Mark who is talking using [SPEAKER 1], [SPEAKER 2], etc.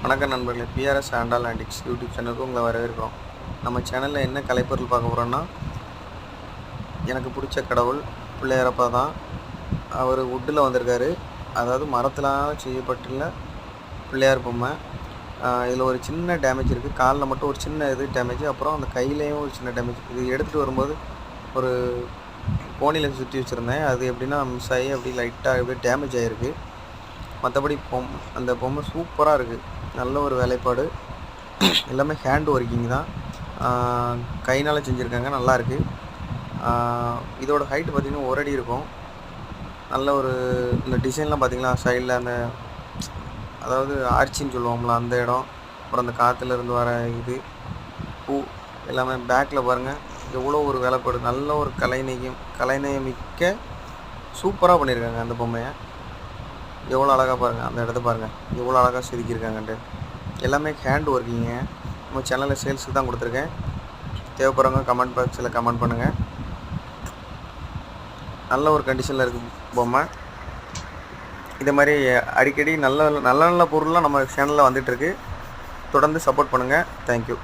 [SPEAKER 1] வணக்கம் நண்பர்களே, பிஆர்எஸ் ஆண்டால் ஆண்டிக்ஸ் யூடியூப் சேனலுக்கு உங்களை வரவேற்கிறோம். நம்ம சேனலில் என்ன கலைப்பொருள் பார்க்க போகிறோன்னா, எனக்கு பிடிச்ச கடவுள் பிள்ளையாரப்பா தான். அவர் வுட்டில் வந்திருக்காரு, அதாவது மரத்தில் செய்யப்பட்டுள்ள பிள்ளையார் பொம்மை. இதில் ஒரு சின்ன டேமேஜ் இருக்குது, காலில் மட்டும் ஒரு சின்ன டேமேஜ், அப்புறம் அந்த கையிலையும் ஒரு சின்ன டேமேஜ். இது எடுத்துகிட்டு வரும்போது ஒரு கோணியில் சுற்றி வச்சுருந்தேன், அது எப்படின்னா மிஸ் ஆகி அப்படி லைட்டாக அப்படியே டேமேஜ் ஆகிருக்கு. மற்றபடி அந்த பொம்மை சூப்பராக இருக்குது, நல்ல ஒரு வேலைப்பாடு. எல்லாமே ஹேண்ட் ஒர்க்கிங் தான், கைனால் செஞ்சுருக்காங்க, நல்லாயிருக்கு. இதோட ஹைட்டு பார்த்திங்கன்னா 1 அடி இருக்கும். நல்ல ஒரு இந்த டிசைன்லாம் பார்த்திங்கன்னா சைடில் அந்த அதாவது ஆர்ச்சின்னு சொல்லுவோம்ல அந்த இடம், அப்புறம் அந்த காற்றுலேருந்து வர பூ எல்லாமே பேக்கில் பாருங்கள் எவ்வளோ ஒரு வேலைப்பாடு. நல்ல ஒரு கலைநயமிக்க சூப்பராக பண்ணியிருக்காங்க அந்த பொம்மையை. எவ்வளோ அழகாக பாருங்கள், அந்த இடத்த பாருங்கள் எவ்வளோ அழகாக செதுக்கியிருக்காங்கன்ட்டு. எல்லாமே ஹேண்ட் ஒர்க்கிங்க. நம்ம சேனலில் சேல்ஸுக்கு தான் கொடுத்துருக்கேன். தேவைப்படுறவங்க கமெண்ட் பாக்ஸில் கமெண்ட் பண்ணுங்கள். நல்ல ஒரு கண்டிஷனில் இருக்குது பொம்மை. இதே மாதிரி அடிக்கடி நல்ல நல்ல நல்ல பொருள்லாம் நம்ம சேனலில் வந்துட்டுருக்கு. தொடர்ந்து சப்போர்ட் பண்ணுங்கள். தேங்க்யூ.